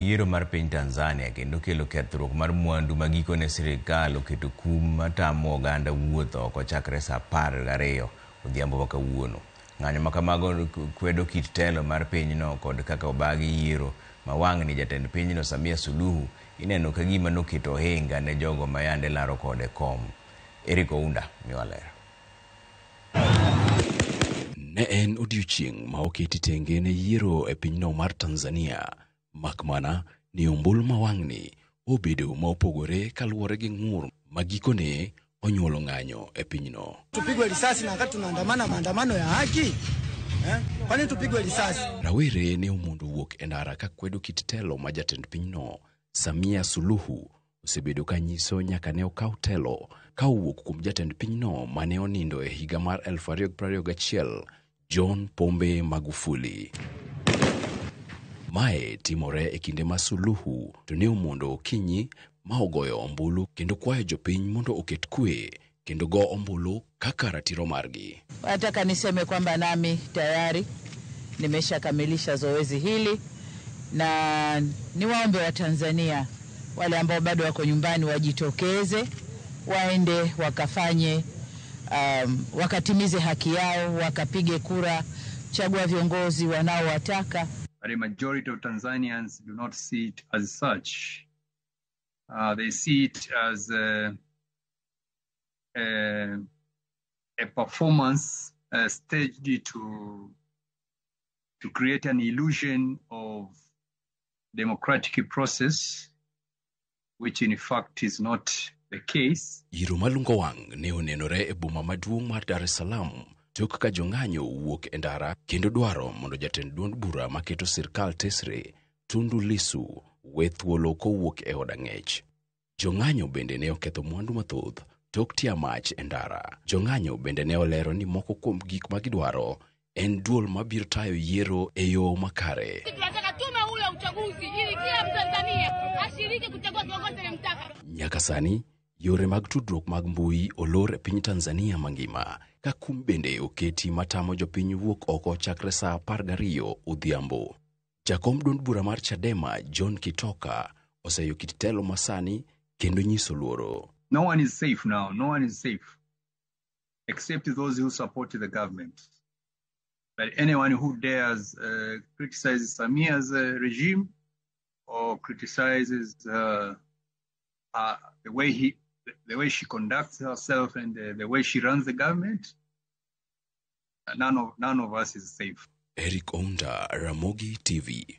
Yiero mar piny Tanzania kendo kelo kethruok mar mwandu magikone sirikal oketo kum matamo oganda wuotho oko chakre saa 12 odhiambo kawuono. Ng'anyo ma kamago kwedo kit telo mar pinyno kod kaka obagi yiero ma wang'ni jatend pinyno Samia Suluhu ineno ka gima noketo ohinga ne jogo ma yande laro kode kom. Eric Ounda miwalera. Ne en odiochieng' ma oketi tenge ne yiero e pinyno mar Tanzania. Makmana ni ombulu mawang'ni obedo ma opogore kaluwore gi ng'ur magikone onyuolo ng'anyo e pinyno. Tupigwe risasi na wakati tunaandamana maandamano ya haki? Kwani tupigwe risasi? Rawere ne omondo wuok e ndara ka kwedo kit telo ma jatend pinyno Samia Suluhu osebedo ka nyiso nyaka ne okaw telo ka owuok kuom jatend pinyno mane onindo e higa mar 2021 John Pombe Magufuli. Mae timore e kinde ma Suluhu to ne omondo okinyi ma ogoyo ombulu kendo kwayo jopiny mondo oket kwe kendo go ombulu kaka ratiro margi. Nataka niseme kwamba nami tayari nimeshakamilisha zoezi hili na niwaombe wa Tanzania wale ambao bado wako nyumbani wajitokeze, waende wakafanye wakatimize haki yao, wakapige kura, chagua viongozi wanaowataka. But a majority of Tanzanians do not see it as such. They see it as a performance staged to create an illusion of democratic process, which in fact is not the case. Yiero malungo wang' ne onenore e boma maduong' mar Dar es Salaam tok ka jong'anyo wuok e ndara kendo dwaro mondo jatend duond bura maketo sirkal tesre Tundu Lissu we thuolo kowuok e od ang'ech. Jong'anyo bende ne oketho mwandu mathoth tok tia mach e ndara. Jong'anyo bende ne olero ni moko kuom gik ma gidwaro en duol mabiro tayo yiero e yo makare. Tunataka tume huru ya uchaguzi ili kila Mtanzania ashiriki kuchagua kiongozi anayemtaka. Nyaka sani yore mag tudruok mag mbui olor e piny Tanzania mangima ka kum bende oketi matamo jopiny wuok oko chakre saa 12 odhiambo. Jakom duond bura mar Chadema John Kitoka oseyo kit telo masani kendo nyiso luoro. No one is safe now. No one is safe except those who support the government. But anyone who dares criticize Samia's regime or criticizes the way she conducts herself and the way she runs the government, none of us is safe. Eric Ounda, Ramogi TV.